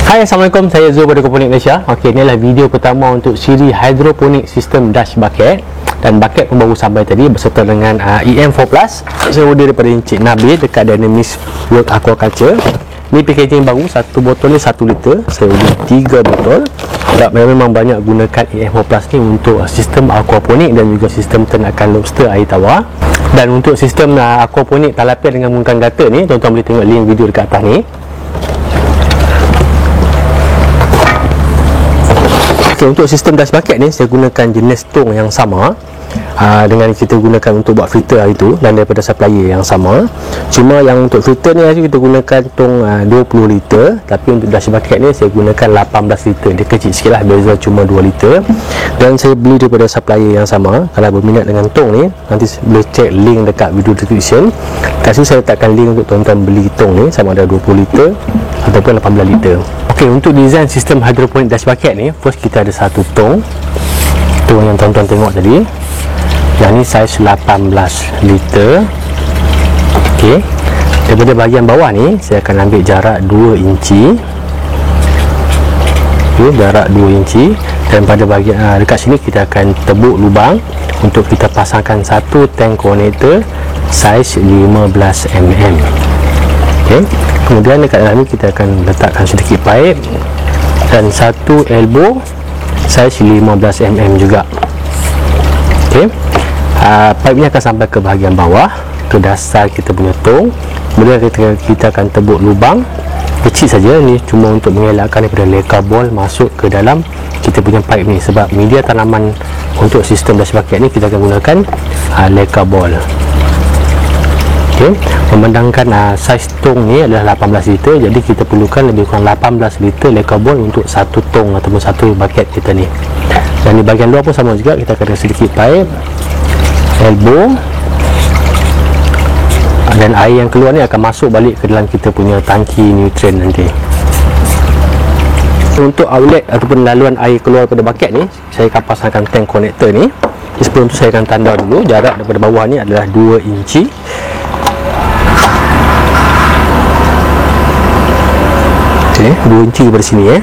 Hai, Assalamualaikum, saya Zul dari Hydroponik Malaysia. Okey, inilah video pertama untuk siri hidroponik sistem dash bucket. Dan bucket pun baru sampai tadi beserta dengan EM4 Plus. Saya order daripada Encik Nabil dekat Dynamis World Aquaculture. Ni packaging baru, satu botol ni 1 liter. Saya order 3 botol. Sebab memang banyak gunakan EM4 Plus ni untuk sistem aquaponik dan juga sistem ternakan lobster air tawar. Dan untuk sistem aquaponik talapian dengan menggunakan gutter ni, tuan-tuan boleh tengok link video dekat atas ni. Okay, untuk sistem dash bucket ni saya gunakan jenis tong yang sama dengan kita gunakan untuk buat filter hari tu, dan daripada supplier yang sama. Cuma yang untuk filter ni kita gunakan tong 20 liter, tapi untuk dash bucket ni saya gunakan 18 liter. Dia kecil sikit lah, beza cuma 2 liter. Dan saya beli daripada supplier yang sama. Kalau berminat dengan tong ni, nanti boleh cek link dekat video description. Kat situ saya letakkan link untuk tuan-tuan beli tong ni, sama ada 20 liter ataupun 18 liter. Ok, untuk design sistem hidroponik dash bucket ni, first kita ada satu tong yang tuan-tuan tengok tadi. Yang ni saiz 18 liter. Ok, daripada bahagian bawah ni saya akan ambil jarak 2 inci. Ok, jarak 2 inci. Dan pada bahagian dekat sini kita akan tebuk lubang untuk kita pasangkan satu tank connector saiz 15 mm. Ok, kemudian dekat dalam ni kita akan letakkan sedikit pipe dan satu elbow saiz 15 mm juga. Ok, pipe ni akan sampai ke bahagian bawah, ke dasar kita punya tong. Kemudian kita akan tebuk lubang kecil saja, ni cuma untuk mengelakkan daripada leka ball masuk ke dalam kita punya pipe ni. Sebab media tanaman untuk sistem dash bucket ni kita akan gunakan leka ball. Okay. Memandangkan saiz tong ni adalah 18 liter, jadi kita perlukan lebih kurang 18 liter leka ball untuk satu tong ataupun satu bucket kita ni. Dan di bahagian luar pun sama juga, kita akan ada sedikit pipe, elbow, dan air yang keluar ni akan masuk balik ke dalam kita punya tangki nutrien nanti. Untuk outlet ataupun laluan air keluar pada bucket ni, saya akan pasangkan tank connector ni. Sebelum tu saya akan tanda dulu jarak daripada bawah ni adalah 2 inci. Okay, 2 inci daripada sini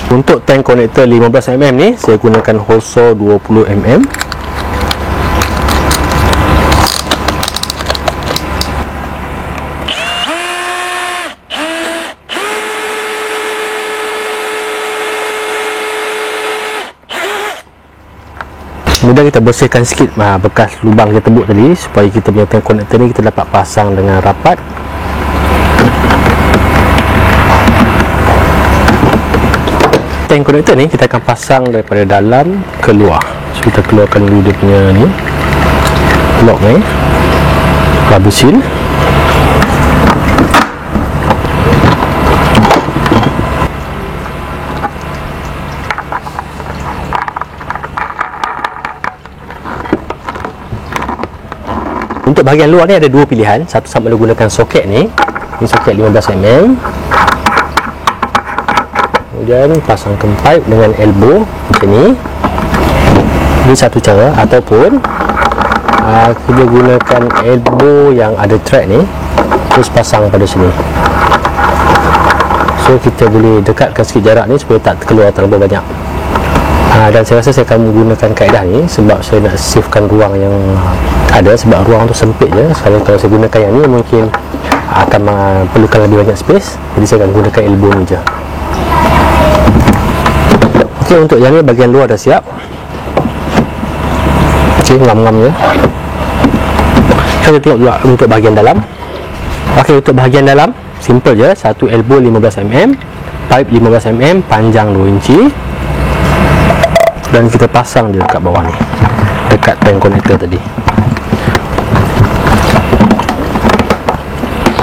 Untuk tank connector 15 mm ni saya gunakan hole saw 20 mm. Kemudian kita bersihkan sikit bekas lubang kita tebuk tadi, supaya kita punya tank connector ni kita dapat pasang dengan rapat. Tank connector ni kita akan pasang daripada dalam ke luar. So kita keluarkan dulu dia punya ni, lock ni, rubber seal. Untuk bahagian luar ni ada dua pilihan. Satu, sama ada gunakan soket ni. Ini soket 15 mm. Kemudian pasangkan pipe dengan elbow macam ni. Ini satu cara. Ataupun kita gunakan elbow yang ada thread ni, terus pasang pada sini. So kita boleh dekatkan sikit jarak ni supaya tak keluar terlalu banyak. Dan saya rasa saya akan menggunakan kaedah ni sebab saya nak savekan ruang yang ada, sebab ruang tu sempit je. Kalau saya gunakan yang ni mungkin akan perlukan lebih banyak space, jadi saya akan gunakan elbow ni je. Ok, untuk yang ni bahagian luar dah siap. Ok, ngam-ngam je. Kita tengok juga untuk bahagian dalam. Ok, untuk bahagian dalam simple je, satu elbow 15 mm, pipe 15 mm, panjang 2 inci. Dan kita pasang dia dekat bawah ni, dekat tank connector tadi.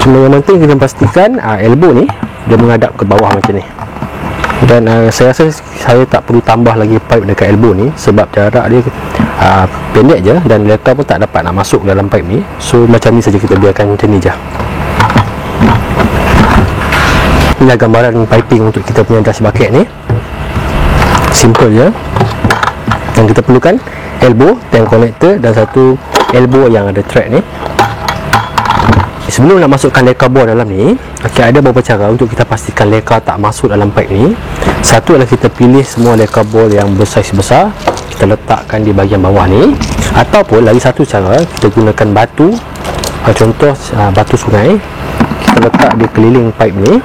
Cuma yang penting kita pastikan elbow ni dia menghadap ke bawah macam ni. Dan saya rasa saya tak perlu tambah lagi pipe dekat elbow ni, sebab jarak dia pendek je dan leka pun tak dapat nak masuk dalam pipe ni. So macam ni saja, kita biarkan macam ni je. Inilah gambaran piping untuk kita punya dash bucket ni. Simple je. Yang kita perlukan elbow, tank connector dan satu elbow yang ada thread ni. sebelum nak masukkan leka bor dalam ni, ada beberapa cara untuk kita pastikan leka tak masuk dalam pipe ni. Satu adalah kita pilih semua leka bor yang bersaiz besar, kita letakkan di bahagian bawah ni. Ataupun lagi satu cara, kita gunakan batu, contoh batu sungai, kita letak di keliling pipe ni.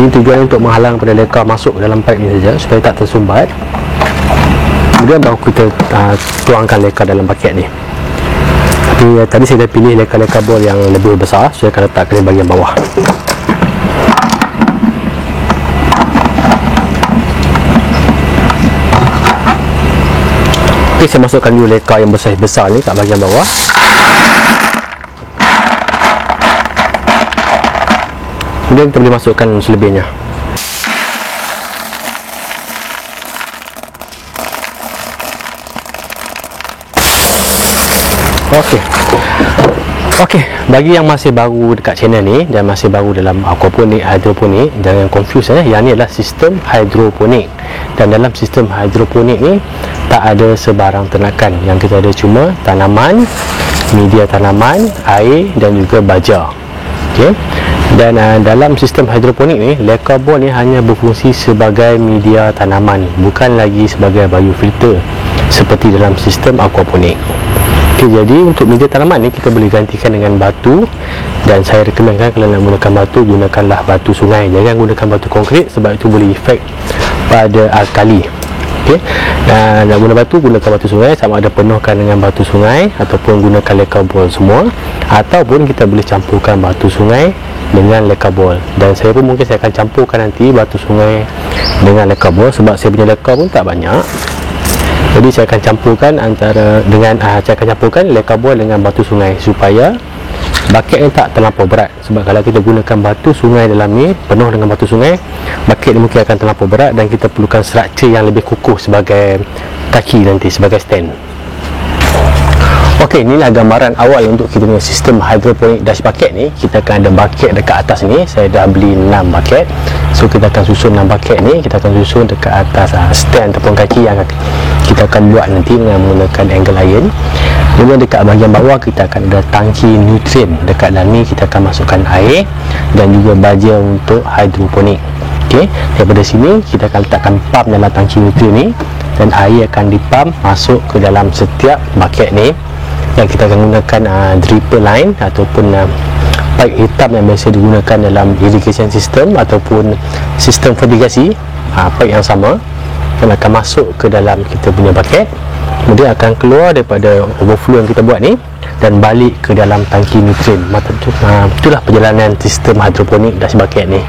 Ini tujuan untuk menghalang pada leka masuk dalam pipe ni saja, supaya tak tersumbat. Kemudian baru kita tuangkan leka dalam baket ni. Tapi tadi saya dah pilih leka-leka bor yang lebih besar, saya akan letakkan di bahagian bawah. Ok, saya masukkan dulu leka yang besar ni kat bahagian bawah. Kemudian kita boleh masukkan selebihnya. Okey, bagi yang masih baru dekat channel ni dan masih baru dalam aquaponik, hidroponik, jangan confuse Yang ni adalah sistem hidroponik. Dan dalam sistem hidroponik ni tak ada sebarang ternakan. Yang kita ada cuma tanaman, media tanaman, air dan juga baja. Okey. Dan dalam sistem hidroponik ni, leka bor ni hanya berfungsi sebagai media tanaman, bukan lagi sebagai biofilter seperti dalam sistem aquaponik. Okay, jadi untuk media tanaman ni kita boleh gantikan dengan batu, dan saya rekomenkan kalau nak gunakan batu, gunakanlah batu sungai, jangan gunakan batu konkrit sebab itu boleh efek pada alkali. Okay. Dan nak guna batu, gunakan batu sungai, sama ada penuhkan dengan batu sungai ataupun gunakan leka bor semua, ataupun kita boleh campurkan batu sungai dengan leka bor. Dan saya pun mungkin saya akan campurkan nanti batu sungai dengan leka bor sebab saya punya leka pun tak banyak. Jadi saya akan campurkan saya akan campurkan leka bor dengan batu sungai supaya baket ni tak terlampau berat. Sebab kalau kita gunakan batu sungai dalam ni, penuh dengan batu sungai, baket ni mungkin akan terlampau berat dan kita perlukan struktur yang lebih kukuh sebagai kaki nanti, sebagai stand. Okey, inilah gambaran awal untuk kita punya sistem hidroponik dash bucket ni. Kita akan ada bucket dekat atas ni. Saya dah beli 6 bucket. So kita akan susun 6 bucket ni, kita akan susun dekat atas stand ataupun kaki yang kita akan buat nanti dengan menggunakan angle iron. Kemudian dekat bahagian bawah kita akan ada tangki nutrien. Dekat dalam ni kita akan masukkan air dan juga baja untuk hidroponik. Okey, daripada sini kita akan letakkan pump dalam tangki nutrien ni, dan air akan dipump masuk ke dalam setiap bucket ni. Yang kita akan gunakan dripper line ataupun pipe hitam yang biasa digunakan dalam irrigation system ataupun sistem fertigasi. Pipe yang sama yang akan masuk ke dalam kita punya bucket, kemudian akan keluar daripada overflow yang kita buat ni dan balik ke dalam tangki nutrien. Itulah perjalanan sistem hidroponik dash bucket ni.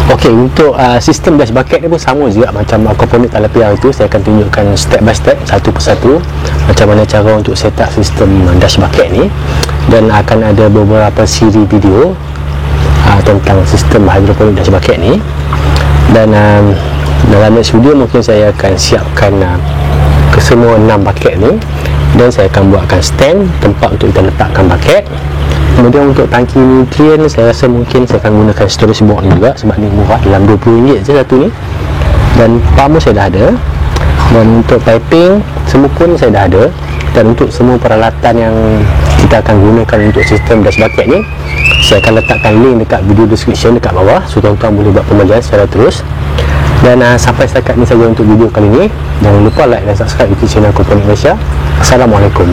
Okey, untuk sistem dash bucket ni pun sama juga macam aquaponik talapia itu. Saya akan tunjukkan step by step, satu persatu, macam mana cara untuk set up sistem dash bucket ni, dan akan ada beberapa siri video tentang sistem hidroponik dash bucket ni. Dan dalam next video mungkin saya akan siapkan ke semua 6 bucket ni, dan saya akan buatkan stand, tempat untuk kita letakkan bucket. Kemudian untuk tangki nutrien, saya rasa mungkin saya akan gunakan storage box ni juga sebab ni murah, dalam RM20 je satu ni. Dan pump saya dah ada, dan untuk piping semua pun saya dah ada. Dan untuk semua peralatan yang kita akan gunakan untuk sistem dash bucket ni, saya akan letakkan link dekat video description dekat bawah, so tuan-tuan boleh buat pembelajaran secara terus. Dan sampai setakat ni saja untuk video kali ni. Jangan lupa like dan subscribe YouTube channel Aquaponik Malaysia. Assalamualaikum.